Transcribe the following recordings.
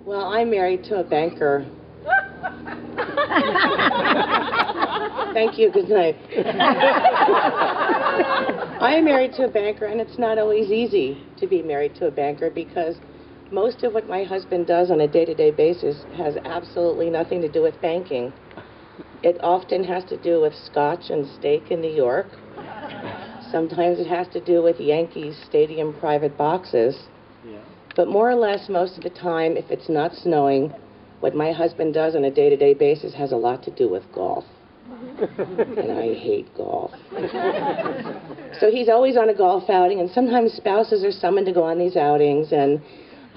Well, I'm married to a banker. Thank you, good night. I am married to a banker, and it's not always easy to be married to a banker because most of what my husband does on a day-to-day basis has absolutely nothing to do with banking. It often has to do with scotch and steak in New York. Sometimes it has to do with Yankees Stadium private boxes. But more or less, most of the time, if it's not snowing, what my husband does on a day-to-day basis has a lot to do with golf. And I hate golf. So he's always on a golf outing, and sometimes spouses are summoned to go on these outings, and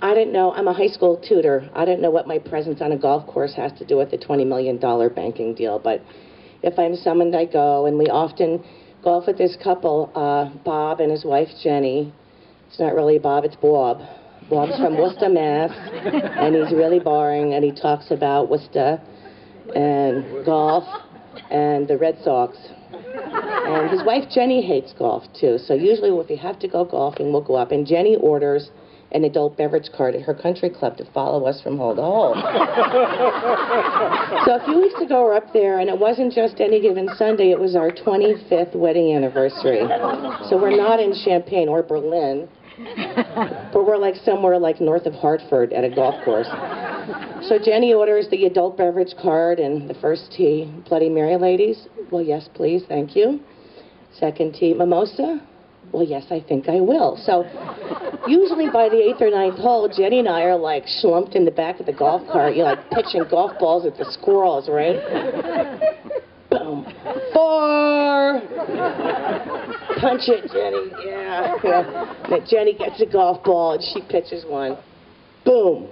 I don't know, I'm a high school tutor. I don't know what my presence on a golf course has to do with the $20 million banking deal, but if I'm summoned, I go, and we often golf with this couple, Bob and his wife, Jenny. It's not really Bob, it's Bob. Bob's from Worcester, Mass, and he's really boring, and he talks about Worcester and golf and the Red Sox. And his wife, Jenny, hates golf, too. So usually if we have to go golfing, we'll go up, and Jenny orders an adult beverage cart at her country club to follow us from hole to hole. So a few weeks ago, we're up there, and it wasn't just any given Sunday, it was our 25th wedding anniversary. So we're not in Champaign or Berlin, but we're like somewhere like north of Hartford at a golf course. So Jenny orders the adult beverage cart and the first tee, Bloody Mary, ladies? Well, yes, please, thank you. Second tee, mimosa? Well, yes, I think I will. So usually by the 8th or 9th hole, Jenny and I are like slumped in the back of the golf cart, you're like pitching golf balls at the squirrels, right? Boom. 4! Punch it, Jenny. Yeah. Then Jenny gets a golf ball and she pitches one. Boom.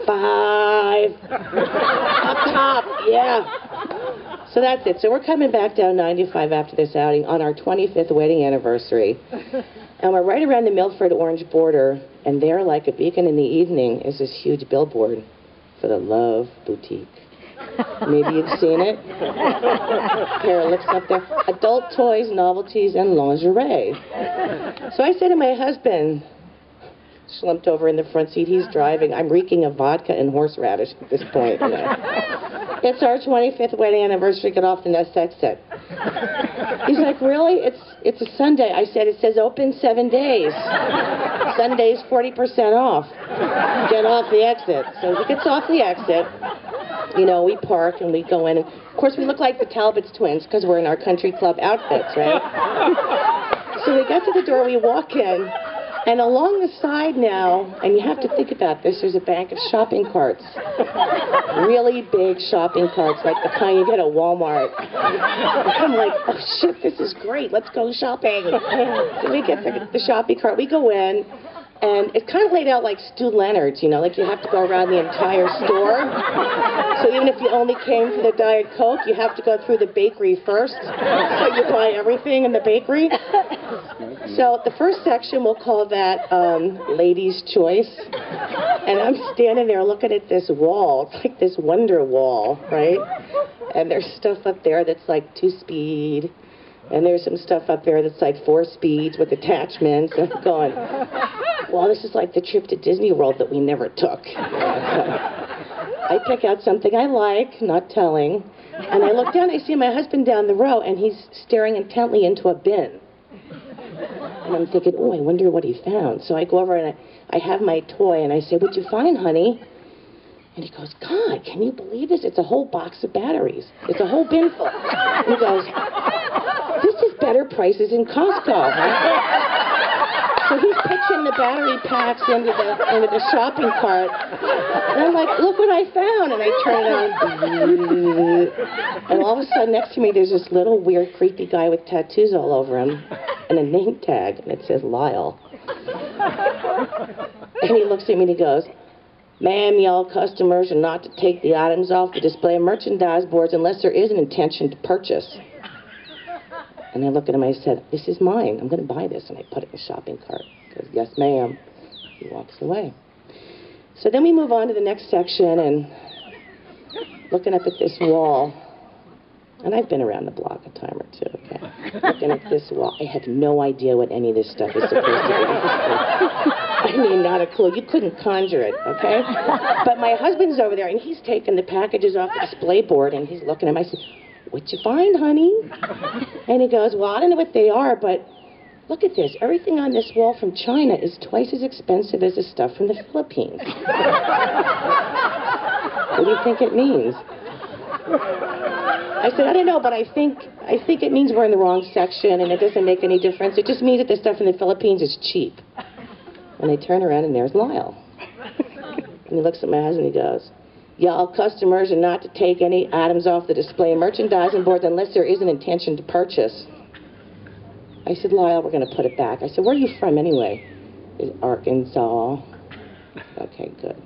5. Up top. Yeah. So that's it. So we're coming back down 95 after this outing on our 25th wedding anniversary. And we're right around the Milford Orange border, and there, like a beacon in the evening, is this huge billboard for the Love Boutique. Maybe you've seen it. Pair of lips up there. Adult toys, novelties, and lingerie. So I say to my husband, slumped over in the front seat, he's driving. I'm reeking of vodka and horseradish at this point. You know. It's our 25th wedding anniversary. Get off the next exit. He's like, really? It's a Sunday. I said, it says open 7 days. Sunday's 40% off. Get off the exit. So he gets off the exit. You know, we park and we go in. And of course, we look like the Talbots twins because we're in our country club outfits, right? So we get to the door, we walk in, and along the side now, and you have to think about this, there's a bank of shopping carts. Really big shopping carts, like the kind you get at Walmart. I'm like, oh shit, this is great, let's go shopping. So we get the shopping cart, we go in, and it's kind of laid out like Stu Leonard's, you know, like you have to go around the entire store. So even if you only came for the Diet Coke, you have to go through the bakery first. So you buy everything in the bakery. So the first section, we'll call that Ladies' Choice. And I'm standing there looking at this wall. It's like this wonder wall, right? And there's stuff up there that's like 2-speed. And there's some stuff up there that's like 4 speeds with attachments. And I'm going, well, this is like the trip to Disney World that we never took. I pick out something I like, not telling, and I look down, I see my husband down the row, and he's staring intently into a bin. And I'm thinking, oh, I wonder what he found. So I go over and I have my toy, and I say, what'd you find, honey? And he goes, God, can you believe this? It's a whole box of batteries. It's a whole bin full. And he goes, this is better prices in Costco, huh? So he's pitching the battery packs into the shopping cart. And I'm like, look what I found. And I turn it on. And all of a sudden, next to me, there's this little weird, creepy guy with tattoos all over him and a name tag. And it says Lyle. And he looks at me and he goes, ma'am, y'all customers are not to take the items off the display merchandise boards unless there is an intention to purchase. And I look at him and I said, this is mine. I'm going to buy this. And I put it in the shopping cart. He goes, yes, ma'am. He walks away. So then we move on to the next section and looking up at this wall. And I've been around the block a time or two, okay? Looking at this wall. I have no idea what any of this stuff is supposed to be. I I mean, not a clue. You couldn't conjure it, okay? But my husband's over there, and he's taking the packages off the display board, and he's looking at me. I said, "What'd you find, honey?" And he goes, "Well, I don't know what they are, but look at this. Everything on this wall from China is twice as expensive as the stuff from the Philippines." What do you think it means? I said, "I don't know, but I think it means we're in the wrong section, and it doesn't make any difference. It just means that the stuff in the Philippines is cheap." And I turn around, and there's Lyle. And he looks at my husband, and he goes, "Y'all customers are not to take any items off the display merchandising board unless there is an intention to purchase." I said, "Lyle, we're going to put it back." I said, "Where are you from anyway?" He said, "Arkansas." Okay, good.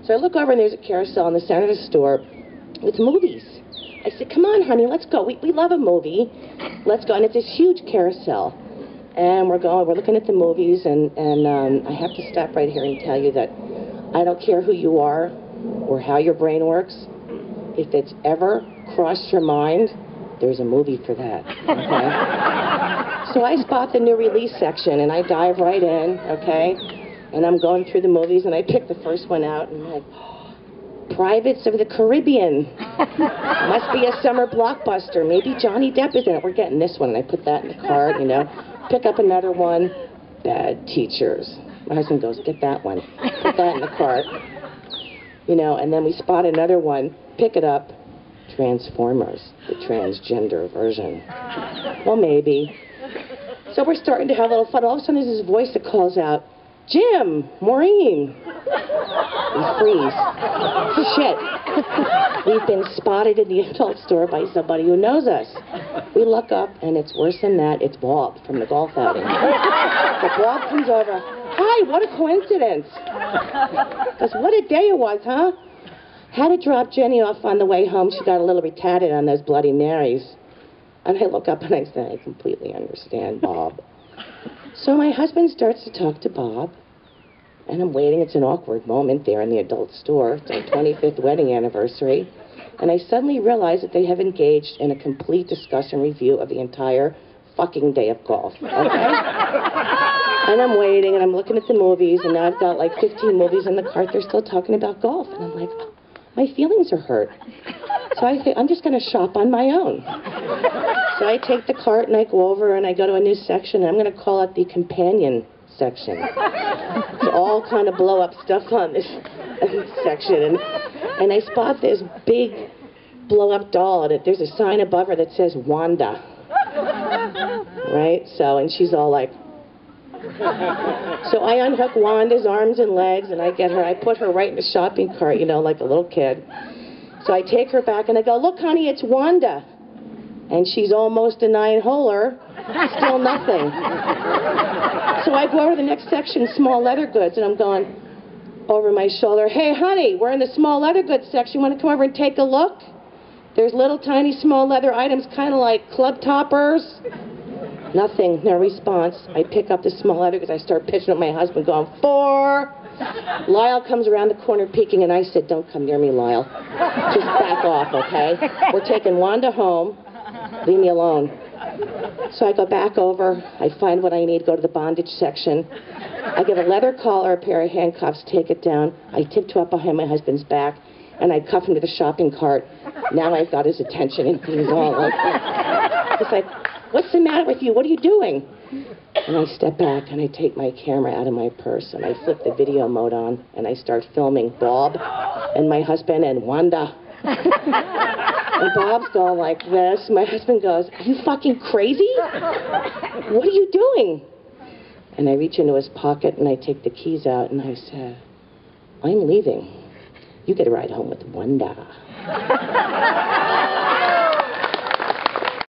So I look over, and there's a carousel in the center of the store with movies. I said, "Come on, honey, let's go. We love a movie. Let's go." And it's this huge carousel. And we're looking at the movies, and I have to stop right here and tell you that I don't care who you are or how your brain works. If it's ever crossed your mind, there's a movie for that, okay? So I spot the new release section, and I dive right in, okay? And I'm going through the movies, and I pick the first one out, and I'm like, Pirates of the Caribbean. Must be a summer blockbuster. Maybe Johnny Depp is in it. We're getting this one. And I put that in the cart, you know. Pick up another one. Bad Teachers. My husband goes, "Get that one." Put that in the cart. You know, and then we spot another one. Pick it up. Transformers, the transgender version. Well, maybe. So we're starting to have a little fun. All of a sudden there's this voice that calls out, "Jim, Maureen." We freeze. Shit. We've been spotted in the adult store by somebody who knows us. We look up, and it's worse than that. It's Bob from the golf outing. So Bob comes over. "Hi, what a coincidence." Goes, "What a day it was, huh? Had to drop Jenny off on the way home. She got a little retarded on those Bloody Marys." And I look up, and I say, "I completely understand, Bob." So my husband starts to talk to Bob, and I'm waiting. It's an awkward moment there in the adult store. It's our 25th wedding anniversary. And I suddenly realize that they have engaged in a complete discussion review of the entire fucking day of golf, okay? And I'm waiting, and I'm looking at the movies, and now I've got like 15 movies in the cart. They're still talking about golf. And I'm like, oh, my feelings are hurt. So I think I'm just going to shop on my own. So I take the cart, and I go over, and I go to a new section, and I'm going to call it the companion section. It's all kind of blow-up stuff on this section. And I spot this big blow-up doll, and there's a sign above her that says Wanda. Right? So, and she's all like... So I unhook Wanda's arms and legs, and I put her right in the shopping cart, you know, like a little kid. So I take her back, and I go, "Look, honey, it's Wanda." And she's almost a 9-holer, still nothing. So I go over to the next section, small leather goods, and I'm going over my shoulder, "Hey, honey, we're in the small leather goods section. You want to come over and take a look? There's little tiny small leather items, kind of like club toppers." Nothing, no response. I pick up the small leather goods. I start pitching at my husband, going, "4." Lyle comes around the corner peeking, and I said, "Don't come near me, Lyle. Just back off, okay? We're taking Wanda home. Leave me alone." So I go back over. I find what I need, go to the bondage section. I get a leather collar, a pair of handcuffs, take it down. I tiptoe up behind my husband's back, and I cuff him to the shopping cart. Now I've got his attention, and he's all like, he's like, "What's the matter with you? What are you doing?" And I step back, and I take my camera out of my purse, and I flip the video mode on, and I start filming Bob and my husband and Wanda. And Bob's going like this. My husband goes, "Are you fucking crazy? What are you doing?" And I reach into his pocket, and I take the keys out, and I said, "I'm leaving. You get a ride home with Wanda."